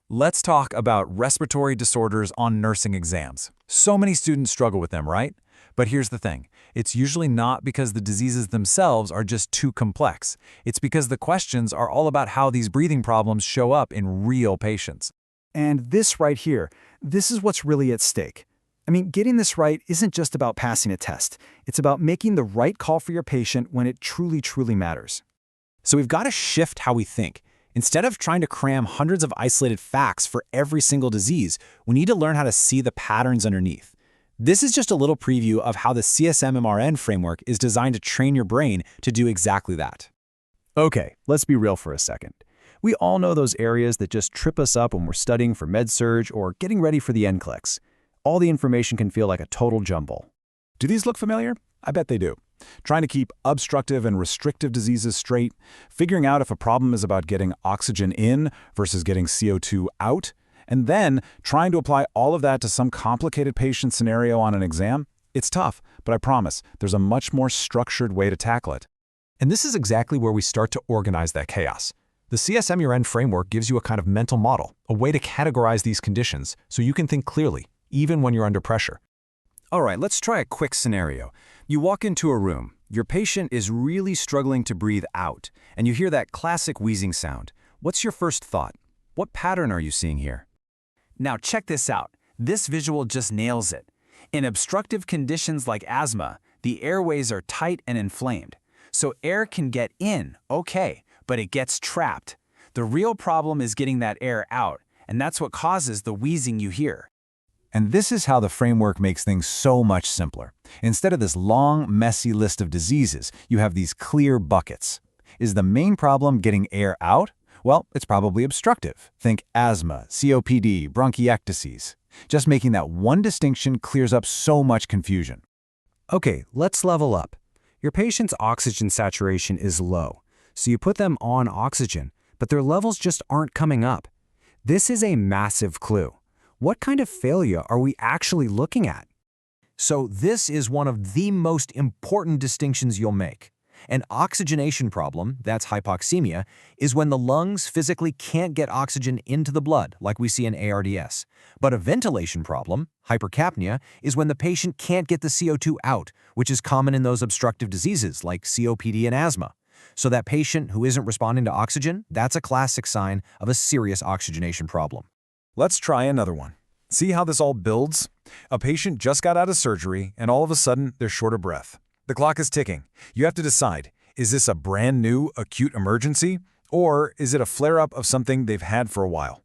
Let's talk about respiratory disorders on nursing exams. So many students struggle with them, right? But here's the thing. It's usually not because the diseases themselves are just too complex. It's because the questions are all about how these breathing problems show up in real patients. And this right here, this is what's really at stake. I mean, getting this right isn't just about passing a test. It's about making the right call for your patient when it truly, truly matters. So we've got to shift how we think. Instead of trying to cram hundreds of isolated facts for every single disease, we need to learn how to see the patterns underneath. This is just a little preview of how the CSMMRN framework is designed to train your brain to do exactly that. Okay, let's be real for a second. We all know those areas that just trip us up when we're studying for med-surg or getting ready for the NCLEX. All the information can feel like a total jumble. Do these look familiar? I bet they do. Trying to keep obstructive and restrictive diseases straight, figuring out if a problem is about getting oxygen in versus getting CO2 out, and then trying to apply all of that to some complicated patient scenario on an exam. It's tough, but I promise there's a much more structured way to tackle it. And this is exactly where we start to organize that chaos. The CSMRN framework gives you a kind of mental model, a way to categorize these conditions so you can think clearly, even when you're under pressure. All right, let's try a quick scenario. You walk into a room. Your patient is really struggling to breathe out, and you hear that classic wheezing sound. What's your first thought? What pattern are you seeing here? Now check this out. This visual just nails it. In obstructive conditions like asthma, the airways are tight and inflamed. So air can get in, okay, but it gets trapped. The real problem is getting that air out, and that's what causes the wheezing you hear. And this is how the framework makes things so much simpler. Instead of this long, messy list of diseases, you have these clear buckets. Is the main problem getting air out? Well, it's probably obstructive. Think asthma, COPD, bronchiectasis. Just making that one distinction clears up so much confusion. Okay, let's level up. Your patient's oxygen saturation is low, so you put them on oxygen, but their levels just aren't coming up. This is a massive clue. What kind of failure are we actually looking at? So this is one of the most important distinctions you'll make. An oxygenation problem, that's hypoxemia, is when the lungs physically can't get oxygen into the blood, like we see in ARDS. But a ventilation problem, hypercapnia, is when the patient can't get the CO2 out, which is common in those obstructive diseases like COPD and asthma. So that patient who isn't responding to oxygen, that's a classic sign of a serious oxygenation problem. Let's try another one. See how this all builds? A patient just got out of surgery, and all of a sudden, they're short of breath. The clock is ticking. You have to decide, is this a brand new acute emergency, or is it a flare-up of something they've had for a while?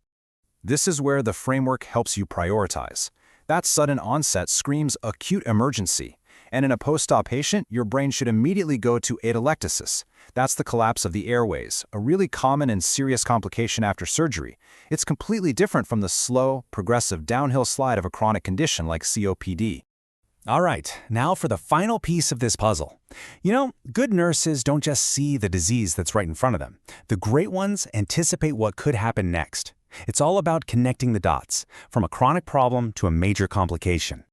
This is where the framework helps you prioritize. That sudden onset screams acute emergency. And in a post-op patient, your brain should immediately go to atelectasis. That's the collapse of the airways, a really common and serious complication after surgery. It's completely different from the slow, progressive downhill slide of a chronic condition like COPD. All right, now for the final piece of this puzzle. You know, good nurses don't just see the disease that's right in front of them. The great ones anticipate what could happen next. It's all about connecting the dots, from a chronic problem to a major complication.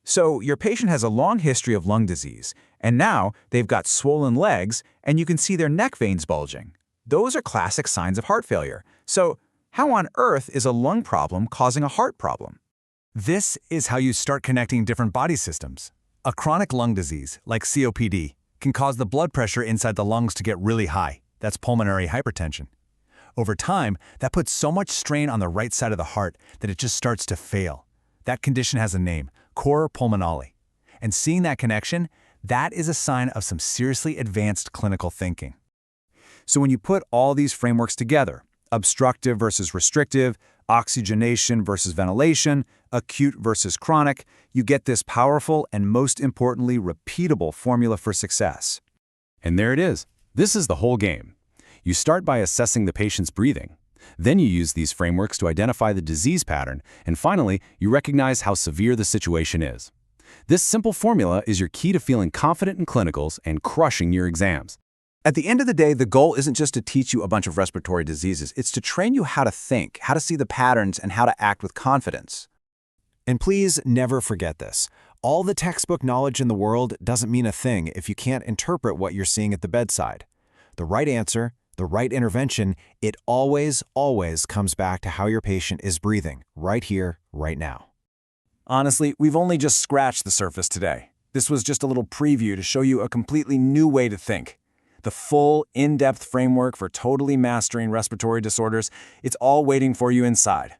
So your patient has a long history of lung disease, and now they've got swollen legs, and you can see their neck veins bulging. Those are classic signs of heart failure. So how on earth is a lung problem causing a heart problem? This is how you start connecting different body systems. A chronic lung disease, like COPD, can cause the blood pressure inside the lungs to get really high. That's pulmonary hypertension. Over time, that puts so much strain on the right side of the heart that it just starts to fail. That condition has a name, cor pulmonale. And seeing that connection, that is a sign of some seriously advanced clinical thinking. So when you put all these frameworks together, obstructive versus restrictive, oxygenation versus ventilation, acute versus chronic, you get this powerful and most importantly repeatable formula for success. And there it is. This is the whole game. You start by assessing the patient's breathing. Then you use these frameworks to identify the disease pattern, and finally, you recognize how severe the situation is. This simple formula is your key to feeling confident in clinicals and crushing your exams. At the end of the day, the goal isn't just to teach you a bunch of respiratory diseases. It's to train you how to think, how to see the patterns, and how to act with confidence. And please never forget this. All the textbook knowledge in the world doesn't mean a thing if you can't interpret what you're seeing at the bedside. The right answer The right intervention, it always, always comes back to how your patient is breathing, right here, right now. Honestly, we've only just scratched the surface today. This was just a little preview to show you a completely new way to think. The full, in-depth framework for totally mastering respiratory disorders, it's all waiting for you inside.